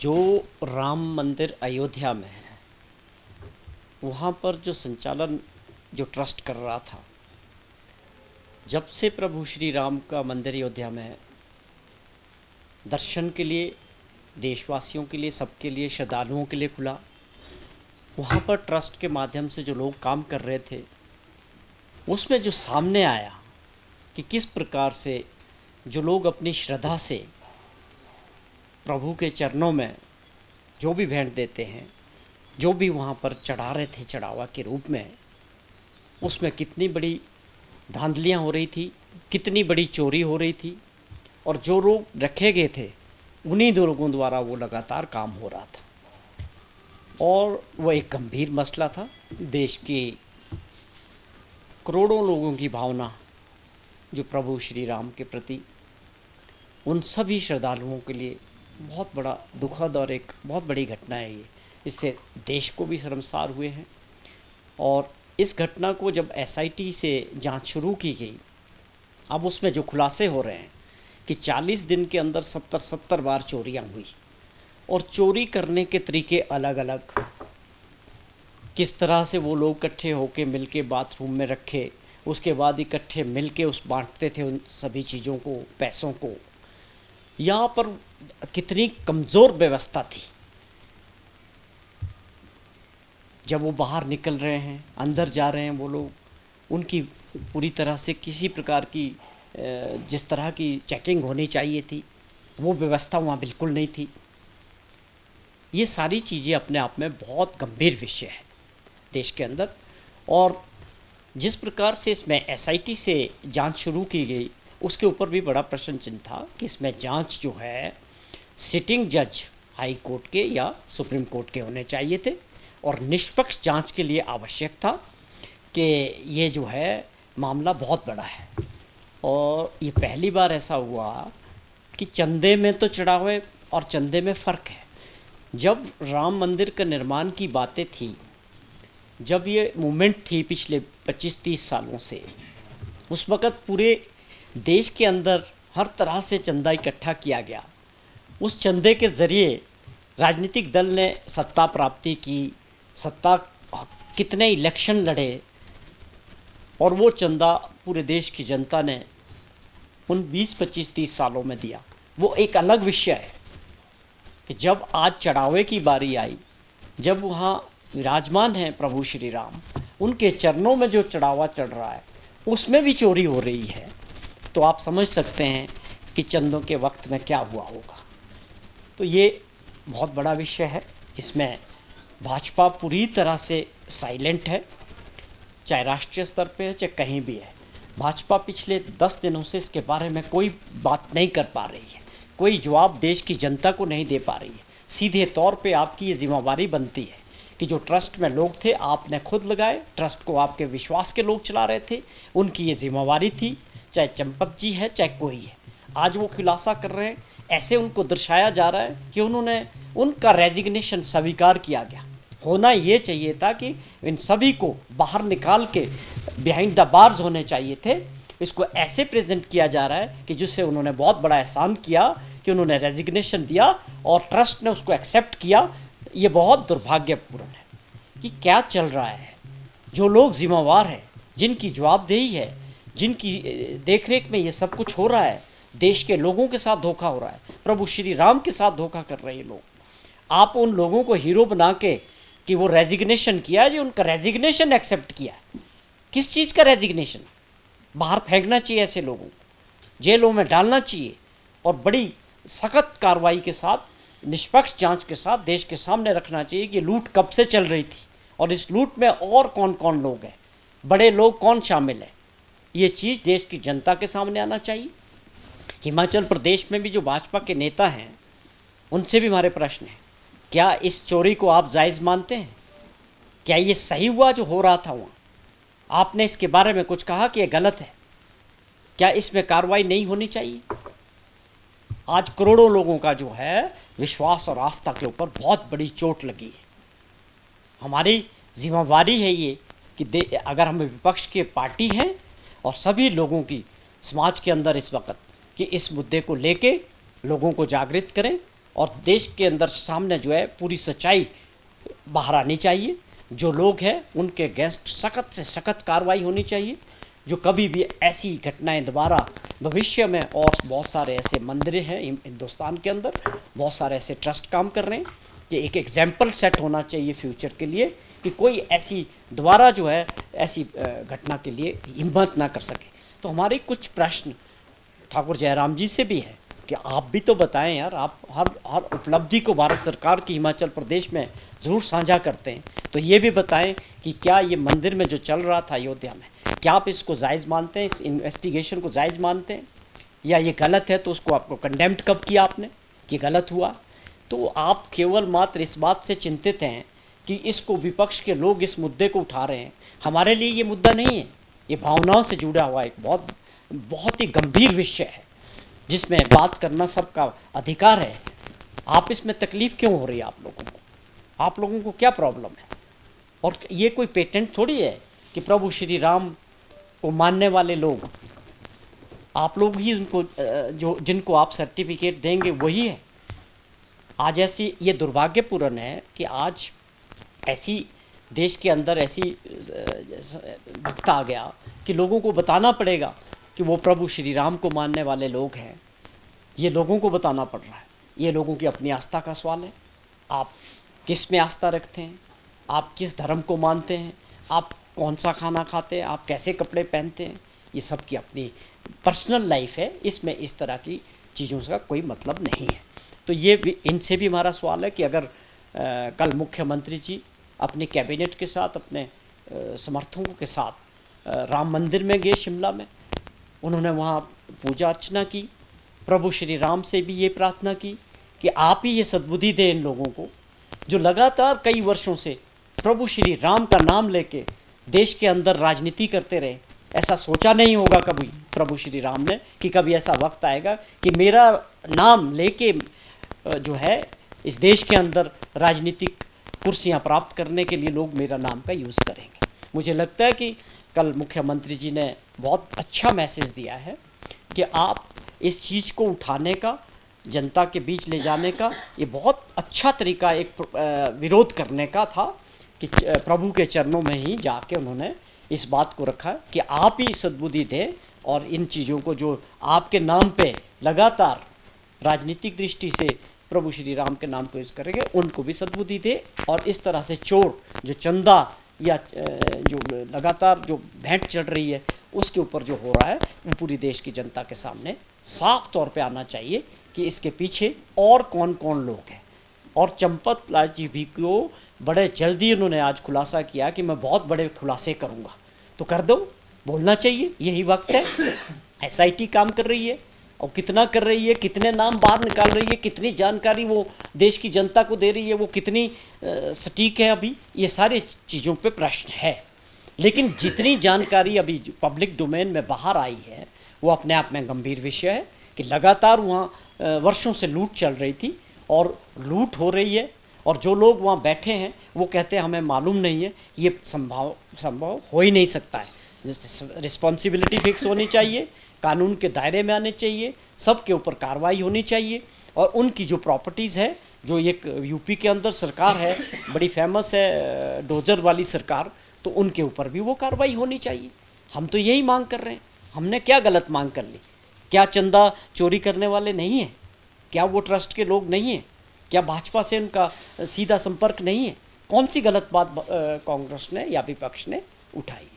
जो राम मंदिर अयोध्या में है, वहाँ पर जो संचालन जो ट्रस्ट कर रहा था, जब से प्रभु श्री राम का मंदिर अयोध्या में दर्शन के लिए, देशवासियों के लिए, सबके लिए, श्रद्धालुओं के लिए खुला, वहाँ पर ट्रस्ट के माध्यम से जो लोग काम कर रहे थे, उसमें जो सामने आया कि किस प्रकार से जो लोग अपनी श्रद्धा से प्रभु के चरणों में जो भी भेंट देते हैं, जो भी वहाँ पर चढ़ा रहे थे चढ़ावा के रूप में, उसमें कितनी बड़ी धांधलियाँ हो रही थी, कितनी बड़ी चोरी हो रही थी, और जो लोग रखे गए थे उन्हीं दो लोगों द्वारा वो लगातार काम हो रहा था। और वो एक गंभीर मसला था। देश के करोड़ों लोगों की भावना जो प्रभु श्री राम के प्रति, उन सभी श्रद्धालुओं के लिए बहुत बड़ा दुखद और एक बहुत बड़ी घटना है ये। इससे देश को भी शर्मसार हुए हैं। और इस घटना को जब एसआईटी से जांच शुरू की गई, अब उसमें जो खुलासे हो रहे हैं कि 40 दिन के अंदर 70 बार चोरियां हुई, और चोरी करने के तरीके अलग अलग, किस तरह से वो लोग इकट्ठे होके मिलके बाथरूम में रखे, उसके बाद इकट्ठे मिलके उस बांटते थे उन सभी चीज़ों को, पैसों को। यहाँ पर कितनी कमज़ोर व्यवस्था थी। जब वो बाहर निकल रहे हैं, अंदर जा रहे हैं वो लोग, उनकी पूरी तरह से किसी प्रकार की जिस तरह की चेकिंग होनी चाहिए थी, वो व्यवस्था वहाँ बिल्कुल नहीं थी। ये सारी चीज़ें अपने आप में बहुत गंभीर विषय है देश के अंदर। और जिस प्रकार से इसमें एसआईटी से जांच शुरू की गई, उसके ऊपर भी बड़ा प्रश्न चिन्ह था कि इसमें जांच जो है सिटिंग जज हाई कोर्ट के या सुप्रीम कोर्ट के होने चाहिए थे, और निष्पक्ष जांच के लिए आवश्यक था कि ये जो है मामला बहुत बड़ा है। और ये पहली बार ऐसा हुआ कि चंदे में तो चढ़ावे और चंदे में फ़र्क है। जब राम मंदिर का निर्माण की बातें थी, जब ये मूवमेंट थी पिछले 25-30 सालों से, उस वक़्त पूरे देश के अंदर हर तरह से चंदा इकट्ठा किया गया। उस चंदे के ज़रिए राजनीतिक दल ने सत्ता प्राप्ति की, कितने इलेक्शन लड़े, और वो चंदा पूरे देश की जनता ने उन 20-25-30 सालों में दिया। वो एक अलग विषय है कि जब आज चढ़ावे की बारी आई, जब वहाँ विराजमान हैं प्रभु श्री राम, उनके चरणों में जो चढ़ावा चढ़ रहा है उसमें भी चोरी हो रही है, तो आप समझ सकते हैं कि चंदों के वक्त में क्या हुआ होगा। तो ये बहुत बड़ा विषय है। इसमें भाजपा पूरी तरह से साइलेंट है, चाहे राष्ट्रीय स्तर पे है चाहे कहीं भी है। भाजपा पिछले 10 दिनों से इसके बारे में कोई बात नहीं कर पा रही है, कोई जवाब देश की जनता को नहीं दे पा रही है। सीधे तौर पे आपकी ये जिम्मेवारी बनती है कि जो ट्रस्ट में लोग थे आपने खुद लगाए, ट्रस्ट को आपके विश्वास के लोग चला रहे थे, उनकी ये जिम्मेवारी थी, चाहे चंपत जी है चाहे कोई है। आज वो खुलासा कर रहे हैं, ऐसे उनको दर्शाया जा रहा है कि उन्होंने उनका रेजिग्नेशन स्वीकार किया गया। होना ये चाहिए था कि इन सभी को बाहर निकाल के बिहाइंड द बार्स होने चाहिए थे। इसको ऐसे प्रेजेंट किया जा रहा है कि जिससे उन्होंने बहुत बड़ा एहसान किया कि उन्होंने रेजिग्नेशन दिया और ट्रस्ट ने उसको एक्सेप्ट किया। ये बहुत दुर्भाग्यपूर्ण है कि क्या चल रहा है। जो लोग जिम्मेवार हैं, जिनकी जवाबदेही है, जिनकी देखरेख में ये सब कुछ हो रहा है, देश के लोगों के साथ धोखा हो रहा है, प्रभु श्री राम के साथ धोखा कर रहे हैं लोग। आप उन लोगों को हीरो बना के कि वो रेजिग्नेशन किया है, जो उनका रेजिग्नेशन एक्सेप्ट किया है, किस चीज़ का रेजिग्नेशन? बाहर फेंकना चाहिए ऐसे लोगों को, जेलों में डालना चाहिए, और बड़ी सख्त कार्रवाई के साथ, निष्पक्ष जांच के साथ देश के सामने रखना चाहिए कि लूट कब से चल रही थी और इस लूट में और कौन कौन लोग हैं, बड़े लोग कौन शामिल हैं। ये चीज़ देश की जनता के सामने आना चाहिए। हिमाचल प्रदेश में भी जो भाजपा के नेता हैं, उनसे भी हमारे प्रश्न हैं, क्या इस चोरी को आप जायज़ मानते हैं? क्या ये सही हुआ जो हो रहा था वहाँ? आपने इसके बारे में कुछ कहा कि ये गलत है? क्या इसमें कार्रवाई नहीं होनी चाहिए? आज करोड़ों लोगों का जो है विश्वास और आस्था के ऊपर बहुत बड़ी चोट लगी है। हमारी जिम्मेवारी है ये कि अगर हम विपक्ष के पार्टी हैं और सभी लोगों की समाज के अंदर इस वक्त कि इस मुद्दे को लेके लोगों को जागृत करें, और देश के अंदर सामने जो है पूरी सच्चाई बाहर आनी चाहिए। जो लोग हैं उनके अगेंस्ट सख्त से सख्त कार्रवाई होनी चाहिए। जो कभी भी ऐसी घटनाएं दोबारा भविष्य में, और बहुत सारे ऐसे मंदिर हैं हिंदुस्तान के अंदर, बहुत सारे ऐसे ट्रस्ट काम कर रहे हैं कि एक एग्जाम्पल सेट होना चाहिए फ्यूचर के लिए कि कोई ऐसी दोबारा जो है ऐसी घटना के लिए हिम्मत ना कर सके। तो हमारे कुछ प्रश्न ठाकुर जयराम जी से भी है कि आप भी तो बताएं यार, आप हर उपलब्धि को भारत सरकार की हिमाचल प्रदेश में ज़रूर साझा करते हैं, तो ये भी बताएं कि क्या ये मंदिर में जो चल रहा था अयोध्या में, क्या आप इसको जायज़ मानते हैं, इस इन्वेस्टिगेशन को जायज़ मानते हैं, या ये गलत है तो उसको आपको कंडेम्ड कब किया आपने कि गलत हुआ। तो आप केवल मात्र इस बात से चिंतित हैं कि इसको विपक्ष के लोग इस मुद्दे को उठा रहे हैं। हमारे लिए ये मुद्दा नहीं है, ये भावनाओं से जुड़ा हुआ एक बहुत ही गंभीर विषय है जिसमें बात करना सबका अधिकार है। आप इसमें तकलीफ़ क्यों हो रही है आप लोगों को क्या प्रॉब्लम है? और ये कोई पेटेंट थोड़ी है कि प्रभु श्री राम को मानने वाले लोग, आप लोग ही उनको जिनको आप सर्टिफिकेट देंगे वही है। आज ऐसी ये दुर्भाग्यपूर्ण है कि आज ऐसी देश के अंदर ऐसी वक्त आ गया कि लोगों को बताना पड़ेगा कि वो प्रभु श्री राम को मानने वाले लोग हैं। ये लोगों को बताना पड़ रहा है। ये लोगों की अपनी आस्था का सवाल है। आप किस में आस्था रखते हैं, आप किस धर्म को मानते हैं, आप कौन सा खाना खाते हैं, आप कैसे कपड़े पहनते हैं, ये सब की अपनी पर्सनल लाइफ है। इसमें इस तरह की चीज़ों का कोई मतलब नहीं है। तो ये भी, इनसे भी हमारा सवाल है कि अगर कल मुख्यमंत्री जी अपने कैबिनेट के साथ, अपने समर्थकों के साथ राम मंदिर में गए शिमला में, उन्होंने वहाँ पूजा अर्चना की, प्रभु श्री राम से भी ये प्रार्थना की कि आप ही ये सद्बुद्धि दें इन लोगों को जो लगातार कई वर्षों से प्रभु श्री राम का नाम लेके देश के अंदर राजनीति करते रहे। ऐसा सोचा नहीं होगा कभी प्रभु श्री राम ने कि कभी ऐसा वक्त आएगा कि मेरा नाम लेके जो है इस देश के अंदर राजनीतिक कुर्सियां प्राप्त करने के लिए लोग मेरा नाम का यूज़ करेंगे। मुझे लगता है कि कल मुख्यमंत्री जी ने बहुत अच्छा मैसेज दिया है कि आप इस चीज़ को उठाने का, जनता के बीच ले जाने का, ये बहुत अच्छा तरीका एक विरोध करने का था कि प्रभु के चरणों में ही जाके उन्होंने इस बात को रखा कि आप ही सद्बुद्धि दें और इन चीज़ों को जो आपके नाम पे लगातार राजनीतिक दृष्टि से प्रभु श्री राम के नाम को यूज़ करेंगे उनको भी सद्बुद्धि दे। और इस तरह से चोर जो चंदा या जो लगातार जो भेंट चढ़ रही है उसके ऊपर जो हो रहा है वो पूरी देश की जनता के सामने साफ तौर पे आना चाहिए कि इसके पीछे और कौन कौन लोग हैं। और चंपत लाल जी भी को बड़े जल्दी उन्होंने आज खुलासा किया कि मैं बहुत बड़े खुलासे करूँगा, तो कर दो, बोलना चाहिए, यही वक्त है। एसआईटी काम कर रही है और कितना कर रही है, कितने नाम बाहर निकाल रही है, कितनी जानकारी वो देश की जनता को दे रही है, वो कितनी सटीक है, अभी ये सारी चीज़ों पे प्रश्न है। लेकिन जितनी जानकारी अभी पब्लिक डोमेन में बाहर आई है वो अपने आप में गंभीर विषय है कि लगातार वहाँ वर्षों से लूट चल रही थी और लूट हो रही है, और जो लोग वहाँ बैठे हैं वो कहते हैं हमें मालूम नहीं है। ये संभव हो ही नहीं सकता है। रिस्पॉन्सिबिलिटी फिक्स होनी चाहिए, कानून के दायरे में आने चाहिए, सबके ऊपर कार्रवाई होनी चाहिए। और उनकी जो प्रॉपर्टीज़ है, जो एक यूपी के अंदर सरकार है बड़ी फेमस है डोजर वाली सरकार, तो उनके ऊपर भी वो कार्रवाई होनी चाहिए। हम तो यही मांग कर रहे हैं। हमने क्या गलत मांग कर ली? क्या चंदा चोरी करने वाले नहीं हैं? क्या वो ट्रस्ट के लोग नहीं हैं? क्या भाजपा से उनका सीधा संपर्क नहीं है? कौन सी गलत बात कांग्रेस ने या विपक्ष ने उठाई?